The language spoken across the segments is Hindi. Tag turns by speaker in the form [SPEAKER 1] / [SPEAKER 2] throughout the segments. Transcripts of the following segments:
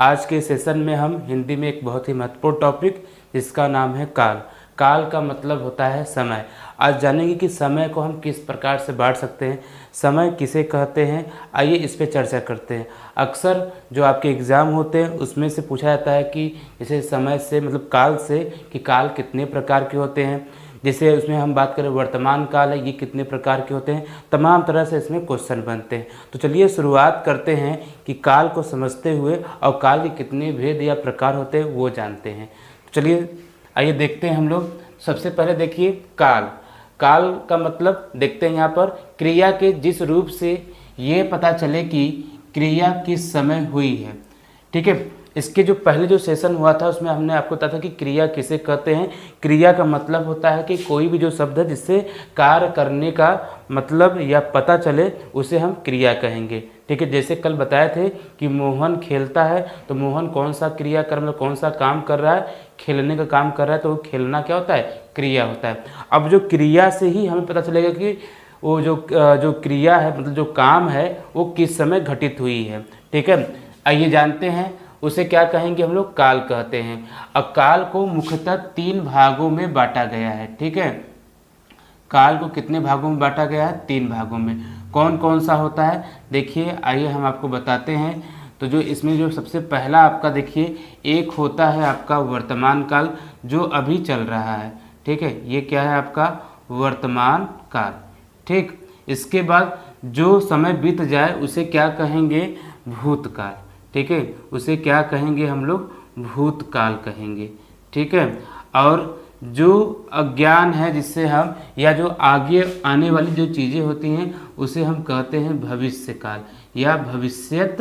[SPEAKER 1] आज के सेशन में हम हिंदी में एक बहुत ही महत्वपूर्ण टॉपिक जिसका नाम है काल। काल का मतलब होता है समय। आज जानेंगे कि समय को हम किस प्रकार से बांट सकते हैं, समय किसे कहते हैं। आइए इस पे चर्चा करते हैं। अक्सर जो आपके एग्ज़ाम होते हैं उसमें से पूछा जाता है कि जैसे समय से मतलब काल से कि काल कितने प्रकार के होते हैं। जैसे उसमें हम बात करें वर्तमान काल है, ये कितने प्रकार के होते हैं। तमाम तरह से इसमें क्वेश्चन बनते हैं। तो चलिए शुरुआत करते हैं कि काल को समझते हुए और काल के कितने भेद या प्रकार होते हैं वो जानते हैं। तो चलिए आइए देखते हैं हम लोग। सबसे पहले देखिए काल। काल का मतलब देखते हैं यहाँ पर क्रिया के जिस रूप से ये पता चले कि क्रिया किस समय हुई है। ठीक है, इसके जो पहले जो सेशन हुआ था उसमें हमने आपको बताया था कि क्रिया किसे कहते हैं। क्रिया का मतलब होता है कि कोई भी जो शब्द है जिससे कार्य करने का मतलब या पता चले उसे हम क्रिया कहेंगे। ठीक है, जैसे कल बताए थे कि मोहन खेलता है, तो मोहन कौन सा क्रिया कर मतलब कौन सा काम कर रहा है, खेलने का काम कर रहा है, तो वो खेलना क्या होता है, क्रिया होता है। अब जो क्रिया से ही हमें पता चलेगा कि वो जो क्रिया है मतलब जो काम है वो किस समय घटित हुई है। ठीक है, आइए जानते हैं उसे क्या कहेंगे, हम लोग काल कहते हैं। अब काल को मुख्यतः 3 भागों में बांटा गया है। ठीक है, काल को कितने भागों में बांटा गया है, 3 भागों में। कौन कौन सा होता है देखिए, आइए हम आपको बताते हैं। तो जो इसमें जो सबसे पहला आपका देखिए, एक होता है आपका वर्तमान काल जो अभी चल रहा है। ठीक है, ये क्या है आपका वर्तमान काल। ठीक, इसके बाद जो समय बीत जाए उसे क्या कहेंगे, भूतकाल। ठीक है, उसे क्या कहेंगे हम लोग, भूतकाल कहेंगे। ठीक है, और जो अज्ञान है जिससे हम या जो आगे आने वाली जो चीज़ें होती हैं उसे हम कहते हैं भविष्य काल या भविष्यत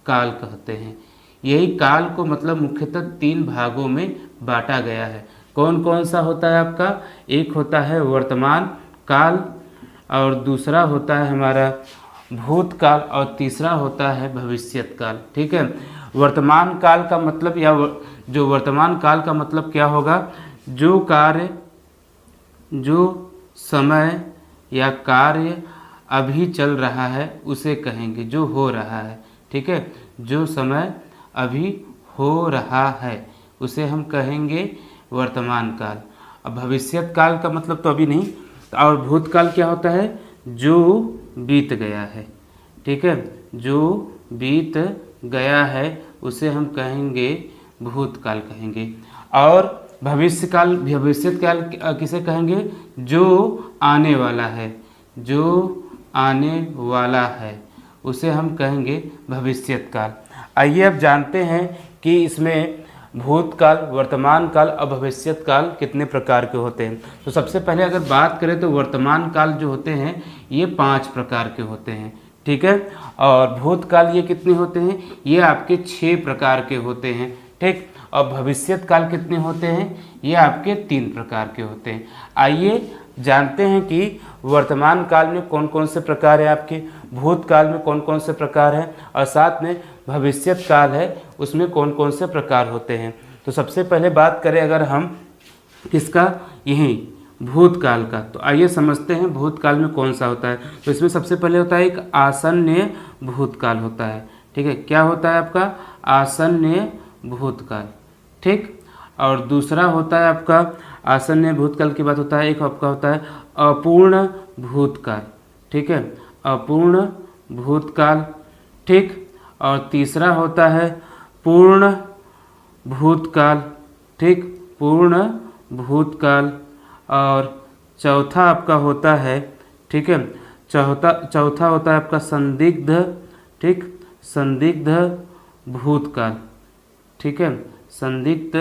[SPEAKER 1] काल कहते हैं। यही काल को मतलब मुख्यतः 3 भागों में बांटा गया है। कौन कौन सा होता है आपका, एक होता है वर्तमान काल, और दूसरा होता है हमारा भूतकाल, और तीसरा होता है भविष्यत काल। ठीक है, वर्तमान काल का मतलब या जो वर्तमान काल का मतलब क्या होगा, जो कार्य जो समय या कार्य अभी चल रहा है उसे कहेंगे, जो हो रहा है। ठीक है, जो समय अभी हो रहा है उसे हम कहेंगे वर्तमान काल। अब भविष्यत काल का मतलब तो अभी नहीं, और भूतकाल क्या होता है, जो बीत गया है। ठीक है, जो बीत गया है उसे हम कहेंगे भूतकाल कहेंगे। और भविष्यत काल किसे कहेंगे, जो आने वाला है, जो आने वाला है उसे हम कहेंगे भविष्यत काल। आइए अब जानते हैं कि इसमें भूतकाल, वर्तमान काल और भविष्यत काल कितने प्रकार के होते हैं। तो सबसे पहले अगर बात करें तो वर्तमान काल जो होते हैं ये 5 प्रकार के होते हैं। ठीक है, और भूतकाल ये कितने होते हैं, ये आपके 6 प्रकार के होते हैं। ठीक, और भविष्यत काल कितने होते हैं, ये आपके 3 प्रकार के होते हैं। आइए जानते हैं कि वर्तमान काल में कौन कौन से प्रकार हैं आपके, भूतकाल में कौन कौन से प्रकार हैं, और साथ में भविष्यत काल है उसमें कौन कौन से प्रकार होते हैं। तो सबसे पहले बात करें अगर हम किसका, यही भूतकाल का, तो आइए समझते हैं भूतकाल में कौन सा होता है। तो इसमें सबसे पहले होता है एक आसन्न भूतकाल होता है। ठीक है, क्या होता है आपका, आसन्न भूतकाल। ठीक, और दूसरा होता है आपका आसन्न भूतकाल की बात होता है, एक आपका होता है अपूर्ण भूतकाल। ठीक है, अपूर्ण भूतकाल। ठीक, और तीसरा होता है पूर्ण भूतकाल। ठीक, पूर्ण भूतकाल। और चौथा आपका होता है, ठीक है, चौथा होता है आपका संदिग्ध। ठीक, संदिग्ध भूतकाल। ठीक है, संदिग्ध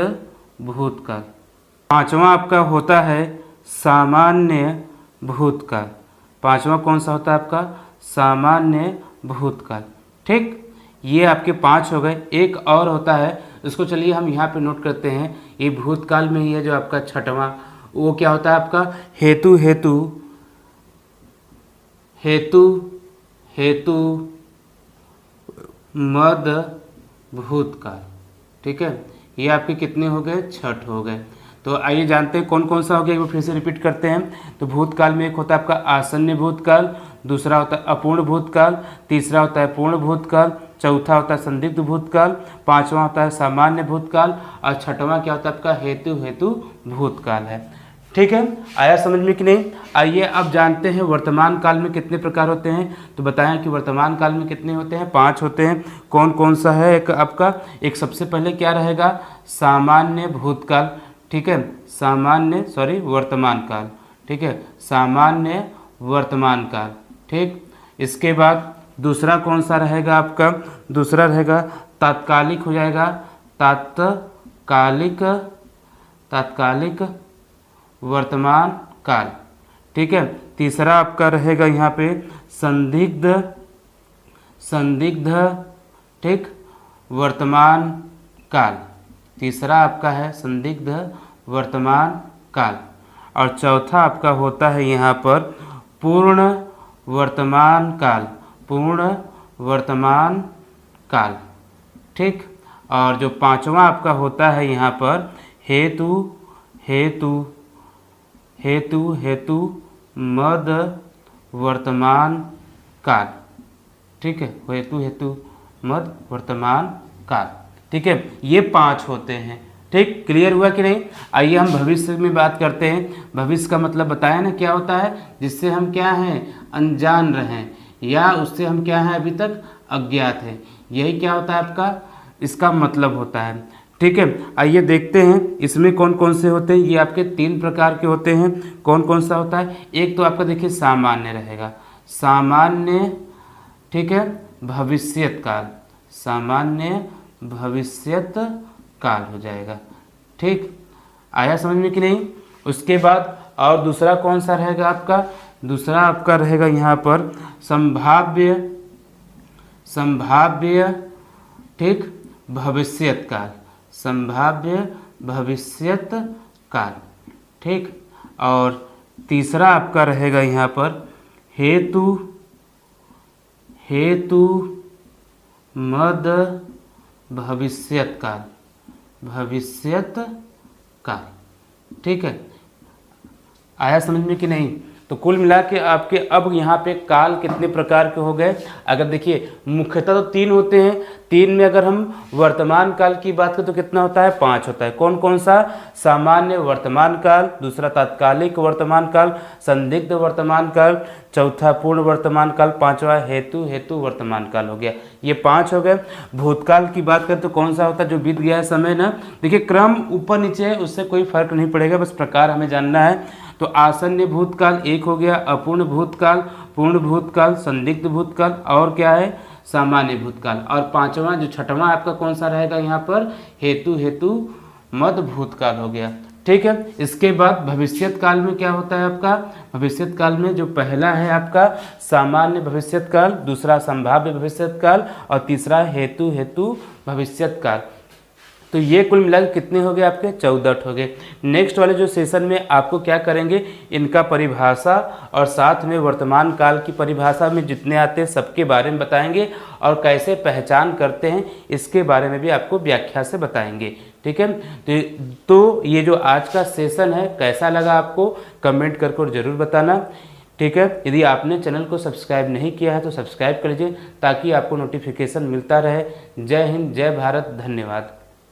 [SPEAKER 1] भूतकाल। पांचवा आपका होता है सामान्य भूतकाल। पांचवा कौन सा होता है आपका, सामान्य भूतकाल। ठीक, ये आपके 5 हो गए। एक और होता है, इसको चलिए हम यहाँ पे नोट करते हैं, ये भूतकाल में ही है जो आपका 6वां, वो क्या होता है आपका हेतु हेतु हेतु हेतु मद भूतकाल। ठीक है, ये आपके कितने हो गए, 6 हो गए। तो आइए जानते हैं कौन कौन सा हो गया, एक बार फिर से रिपीट करते हैं। तो भूतकाल में एक होता है आपका आसन्न भूतकाल, दूसरा होता है अपूर्ण भूतकाल, तीसरा होता है पूर्ण भूतकाल, चौथा होता है संदिग्ध भूतकाल, पांचवा होता है सामान्य भूतकाल और छठवां क्या होता है आपका हेतु भूतकाल है। ठीक है, आया समझ में कि नहीं। आइए अब जानते हैं वर्तमान काल में कितने प्रकार होते हैं। तो बताएं कि वर्तमान काल में कितने होते हैं, 5 होते हैं। कौन कौन सा है एक आपका, एक सबसे पहले क्या रहेगा सामान्य भूतकाल, ठीक है, वर्तमान काल, ठीक है, सामान्य वर्तमान काल, ठीक। इसके बाद दूसरा कौन सा रहेगा आपका, दूसरा रहेगा तात्कालिक हो जाएगा, तात्कालिक वर्तमान काल, ठीक है। तीसरा आपका रहेगा यहाँ पे संदिग्ध, ठीक, वर्तमान काल, तीसरा आपका है संदिग्ध वर्तमान काल। और चौथा आपका होता है यहाँ पर पूर्ण वर्तमान काल, ठीक। और जो पांचवा आपका होता है यहाँ पर हेतु मद वर्तमान काल, ठीक है, हेतु मद वर्तमान काल, ठीक है। ये 5 होते हैं, ठीक। क्लियर हुआ कि नहीं। आइए हम भविष्य में बात करते हैं। भविष्य का मतलब बताया ना क्या होता है, जिससे हम क्या हैं अनजान रहें या उससे हम क्या हैं अभी तक अज्ञात हैं, यही क्या होता है आपका इसका मतलब होता है, ठीक है। आइए देखते हैं इसमें कौन कौन से होते हैं। ये आपके 3 प्रकार के होते हैं। कौन कौन सा होता है, एक तो आपका देखिए सामान्य रहेगा, सामान्य, ठीक है, भविष्यत काल, सामान्य भविष्यत काल हो जाएगा, ठीक। आया समझ में कि नहीं। उसके बाद और दूसरा कौन सा रहेगा आपका, दूसरा आपका रहेगा यहाँ पर संभाव्य, ठीक, भविष्यत काल, संभाव्य भविष्यत काल, ठीक। और तीसरा आपका रहेगा यहाँ पर हेतु मद भविष्यत काल, ठीक है। आया समझ में कि नहीं। तो कुल मिला के आपके अब यहाँ पे काल कितने प्रकार के हो गए। अगर देखिए मुख्यतः तो 3 होते हैं, 3 में अगर हम वर्तमान काल की बात करें तो कितना होता है 5 होता है। कौन कौन सा, सामान्य वर्तमान काल, दूसरा तात्कालिक वर्तमान काल, संदिग्ध वर्तमान काल, चौथा पूर्ण वर्तमान काल, पांचवा हेतु वर्तमान काल हो गया। ये 5 हो गए। भूतकाल की बात करें तो कौन सा होता है जो बीत गया है समय ना। देखिए क्रम ऊपर नीचे है, उससे कोई फर्क नहीं पड़ेगा, बस प्रकार हमें जानना है। तो आसन्न भूतकाल एक हो गया, अपूर्ण भूतकाल, पूर्ण भूतकाल, संदिग्ध भूतकाल और क्या है सामान्य भूतकाल। और पांचवा जो छठवां आपका कौन सा रहेगा यहाँ पर हेतु मद भूतकाल हो गया, ठीक है। इसके बाद भविष्यत काल में क्या होता है आपका, भविष्यत काल में जो पहला है आपका सामान्य भविष्यत काल, दूसरा संभाव्य भविष्यत काल और तीसरा हेतु भविष्यत काल। तो ये कुल मिलाकर कितने हो गए आपके 14 हो गए। नेक्स्ट वाले जो सेशन में आपको क्या करेंगे, इनका परिभाषा और साथ में वर्तमान काल की परिभाषा में जितने आते हैं सबके बारे में बताएंगे और कैसे पहचान करते हैं इसके बारे में भी आपको व्याख्या से बताएंगे, ठीक है। तो ये जो आज का सेशन है कैसा लगा आपको कमेंट करके जरूर बताना, ठीक है। यदि आपने चैनल को सब्सक्राइब नहीं किया है तो सब्सक्राइब कर लीजिए ताकि आपको नोटिफिकेशन मिलता रहे। जय हिंद, जय भारत, धन्यवाद।